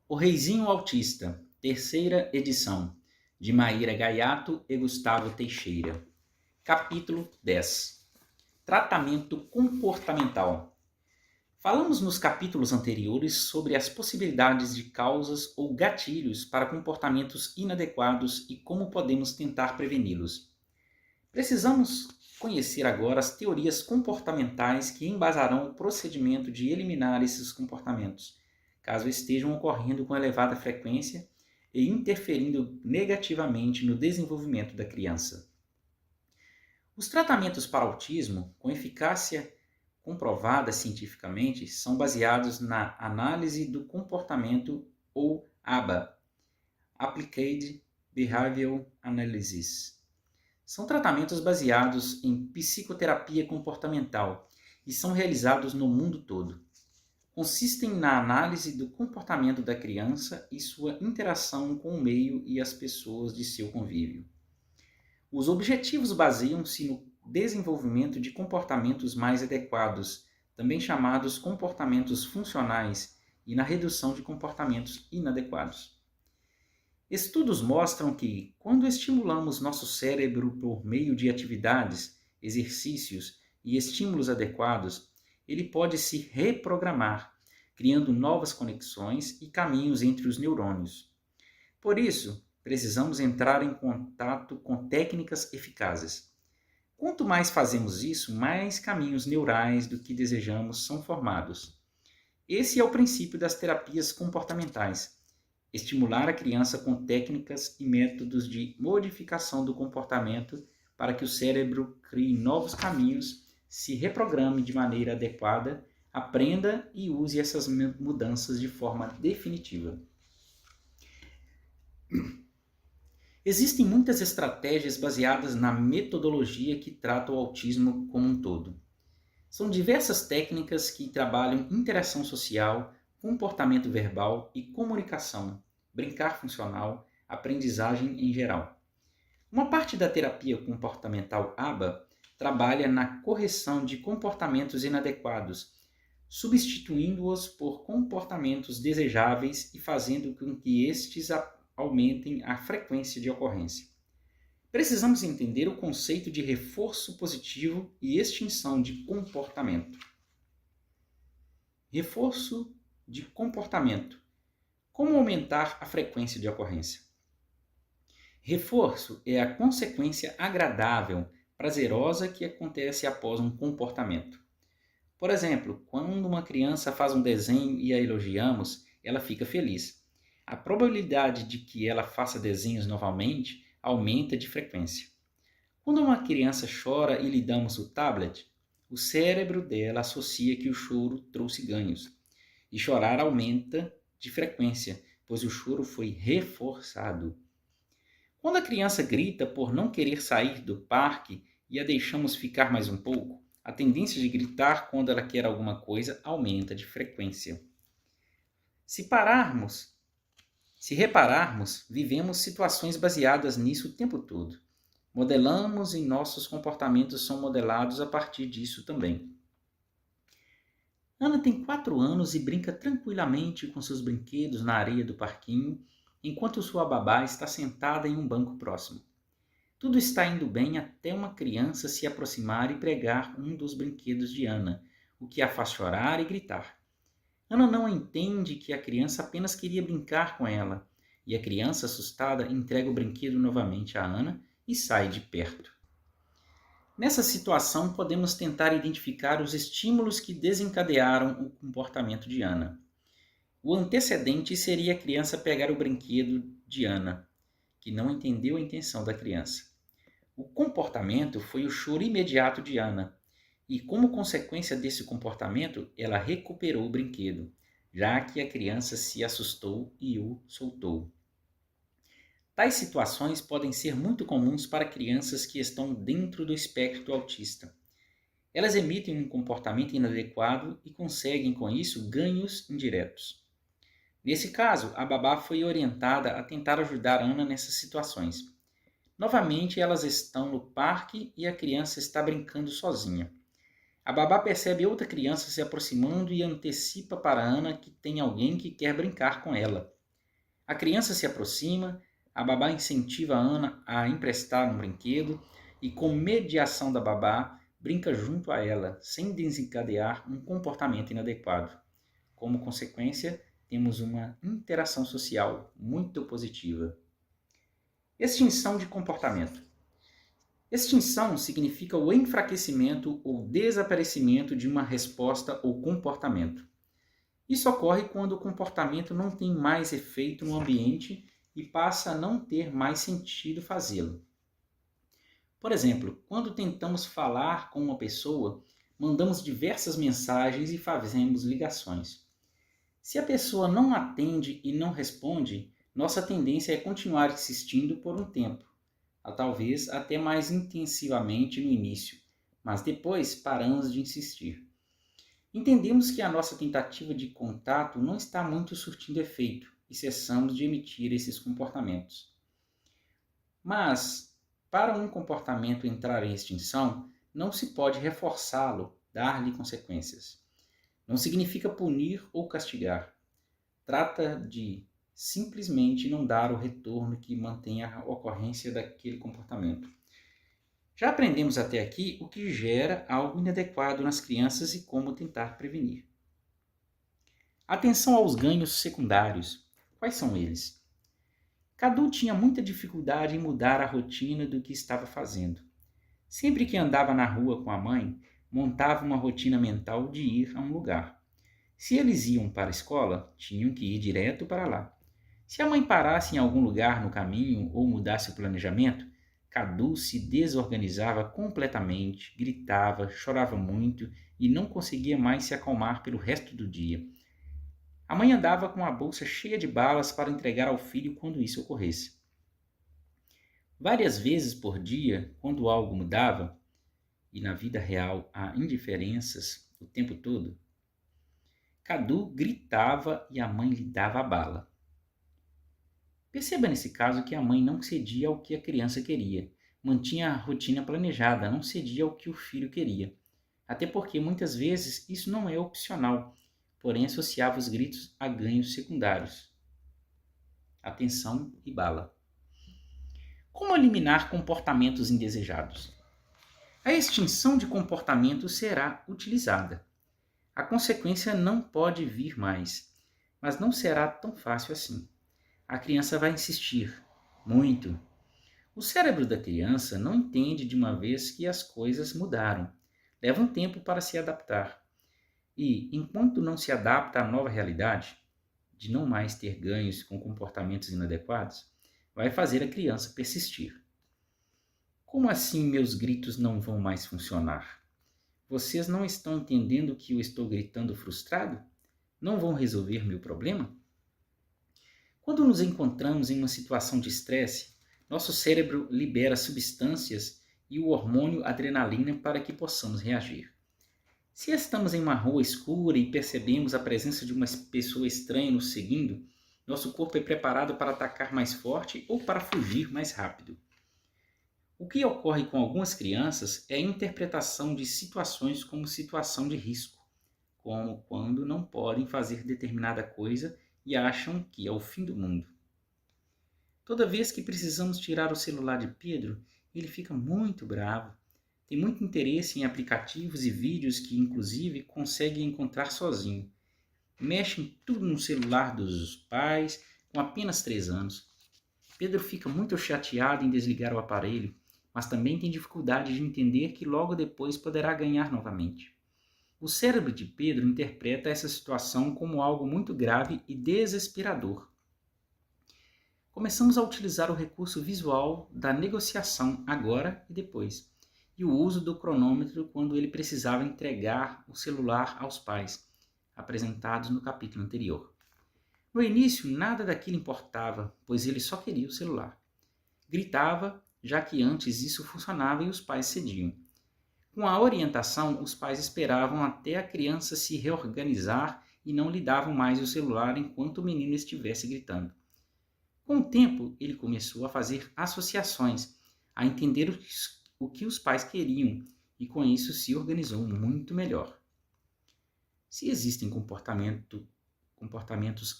O Reizinho Autista, terceira edição, de Maíra Gaiato e Gustavo Teixeira. Capítulo 10. Tratamento comportamental. Falamos nos capítulos anteriores sobre as possibilidades de causas ou gatilhos para comportamentos inadequados e como podemos tentar preveni-los. Precisamos conhecer agora as teorias comportamentais que embasarão o procedimento de eliminar esses comportamentos, caso estejam ocorrendo com elevada frequência e interferindo negativamente no desenvolvimento da criança. Os tratamentos para autismo, com eficácia comprovada cientificamente, são baseados na análise do comportamento ou ABA, Applied Behavioral Analysis. São tratamentos baseados em psicoterapia comportamental e são realizados no mundo todo. Consistem na análise do comportamento da criança e sua interação com o meio e as pessoas de seu convívio. Os objetivos baseiam-se no desenvolvimento de comportamentos mais adequados, também chamados comportamentos funcionais, e na redução de comportamentos inadequados. Estudos mostram que, quando estimulamos nosso cérebro por meio de atividades, exercícios e estímulos adequados, ele pode se reprogramar, criando novas conexões e caminhos entre os neurônios. Por isso, precisamos entrar em contato com técnicas eficazes. Quanto mais fazemos isso, mais caminhos neurais do que desejamos são formados. Esse é o princípio das terapias comportamentais. Estimular a criança com técnicas e métodos de modificação do comportamento para que o cérebro crie novos caminhos, se reprograme de maneira adequada, aprenda e use essas mudanças de forma definitiva. Existem muitas estratégias baseadas na metodologia que trata o autismo como um todo. São diversas técnicas que trabalham interação social, comportamento verbal e comunicação, brincar funcional, aprendizagem em geral. Uma parte da terapia comportamental ABA trabalha na correção de comportamentos inadequados, substituindo-os por comportamentos desejáveis e fazendo com que estes aumentem a frequência de ocorrência. Precisamos entender o conceito de reforço positivo e extinção de comportamento. Reforço de comportamento. Como aumentar a frequência de ocorrência? Reforço é a consequência agradável, prazerosa que acontece após um comportamento. Por exemplo, quando uma criança faz um desenho e a elogiamos, ela fica feliz. A probabilidade de que ela faça desenhos novamente aumenta de frequência. Quando uma criança chora e lhe damos o tablet, o cérebro dela associa que o choro trouxe ganhos. E chorar aumenta de frequência, pois o choro foi reforçado. Quando a criança grita por não querer sair do parque e a deixamos ficar mais um pouco, a tendência de gritar quando ela quer alguma coisa aumenta de frequência. Se repararmos, vivemos situações baseadas nisso o tempo todo. Modelamos e nossos comportamentos são modelados a partir disso também. Ana tem 4 anos e brinca tranquilamente com seus brinquedos na areia do parquinho, enquanto sua babá está sentada em um banco próximo. Tudo está indo bem até uma criança se aproximar e pegar um dos brinquedos de Ana, o que a faz chorar e gritar. Ana não entende que a criança apenas queria brincar com ela, e a criança, assustada, entrega o brinquedo novamente a Ana e sai de perto. Nessa situação, podemos tentar identificar os estímulos que desencadearam o comportamento de Ana. O antecedente seria a criança pegar o brinquedo de Ana, que não entendeu a intenção da criança. O comportamento foi o choro imediato de Ana, e como consequência desse comportamento, ela recuperou o brinquedo, já que a criança se assustou e o soltou. Tais situações podem ser muito comuns para crianças que estão dentro do espectro autista. Elas emitem um comportamento inadequado e conseguem, com isso, ganhos indiretos. Nesse caso, a babá foi orientada a tentar ajudar Ana nessas situações. Novamente, elas estão no parque e a criança está brincando sozinha. A babá percebe outra criança se aproximando e antecipa para Ana que tem alguém que quer brincar com ela. A criança se aproxima, a babá incentiva a Ana a emprestar um brinquedo e, com mediação da babá, brinca junto a ela, sem desencadear um comportamento inadequado. Como consequência, temos uma interação social muito positiva. Extinção de comportamento. Extinção significa o enfraquecimento ou desaparecimento de uma resposta ou comportamento. Isso ocorre quando o comportamento não tem mais efeito no ambiente e passa a não ter mais sentido fazê-lo. Por exemplo, quando tentamos falar com uma pessoa, mandamos diversas mensagens e fazemos ligações. Se a pessoa não atende e não responde, nossa tendência é continuar insistindo por um tempo, talvez até mais intensivamente no início, mas depois paramos de insistir. Entendemos que a nossa tentativa de contato não está muito surtindo efeito e cessamos de emitir esses comportamentos. Mas, para um comportamento entrar em extinção, não se pode reforçá-lo, dar-lhe consequências. Não significa punir ou castigar. Trata de simplesmente não dar o retorno que mantém a ocorrência daquele comportamento. Já aprendemos até aqui o que gera algo inadequado nas crianças e como tentar prevenir. Atenção aos ganhos secundários. Quais são eles? Cadu tinha muita dificuldade em mudar a rotina do que estava fazendo. Sempre que andava na rua com a mãe, montava uma rotina mental de ir a um lugar. Se eles iam para a escola, tinham que ir direto para lá. Se a mãe parasse em algum lugar no caminho ou mudasse o planejamento, Cadu se desorganizava completamente, gritava, chorava muito e não conseguia mais se acalmar pelo resto do dia. A mãe andava com a bolsa cheia de balas para entregar ao filho quando isso ocorresse. Várias vezes por dia, quando algo mudava, e na vida real há indiferenças o tempo todo, Cadu gritava e a mãe lhe dava a bala. Perceba nesse caso que a mãe não cedia ao que a criança queria, mantinha a rotina planejada, não cedia ao que o filho queria. Até porque muitas vezes isso não é opcional, porém associava os gritos a ganhos secundários. Atenção e bala. Como eliminar comportamentos indesejados? A extinção de comportamento será utilizada. A consequência não pode vir mais, mas não será tão fácil assim. A criança vai insistir, muito. O cérebro da criança não entende de uma vez que as coisas mudaram. Leva um tempo para se adaptar. E, enquanto não se adapta à nova realidade, de não mais ter ganhos com comportamentos inadequados, vai fazer a criança persistir. Como assim meus gritos não vão mais funcionar? Vocês não estão entendendo que eu estou gritando frustrado? Não vão resolver meu problema? Quando nos encontramos em uma situação de estresse, nosso cérebro libera substâncias e o hormônio adrenalina para que possamos reagir. Se estamos em uma rua escura e percebemos a presença de uma pessoa estranha nos seguindo, nosso corpo é preparado para atacar mais forte ou para fugir mais rápido. O que ocorre com algumas crianças é a interpretação de situações como situação de risco, como quando não podem fazer determinada coisa e acham que é o fim do mundo. Toda vez que precisamos tirar o celular de Pedro, ele fica muito bravo. Tem muito interesse em aplicativos e vídeos que, inclusive, consegue encontrar sozinho. Mexe em tudo no celular dos pais, com apenas 3 anos. Pedro fica muito chateado em desligar o aparelho, mas também tem dificuldade de entender que logo depois poderá ganhar novamente. O cérebro de Pedro interpreta essa situação como algo muito grave e desesperador. Começamos a utilizar o recurso visual da negociação agora e depois, e o uso do cronômetro quando ele precisava entregar o celular aos pais, apresentados no capítulo anterior. No início, nada daquilo importava, pois ele só queria o celular. Gritava, já que antes isso funcionava e os pais cediam. Com a orientação, os pais esperavam até a criança se reorganizar e não lhe davam mais o celular enquanto o menino estivesse gritando. Com o tempo, ele começou a fazer associações, a entender o que os pais queriam e com isso se organizou muito melhor. Se existem comportamentos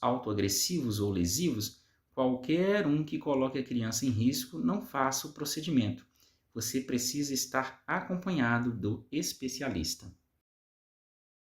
autoagressivos ou lesivos, qualquer um que coloque a criança em risco não faça o procedimento. Você precisa estar acompanhado do especialista.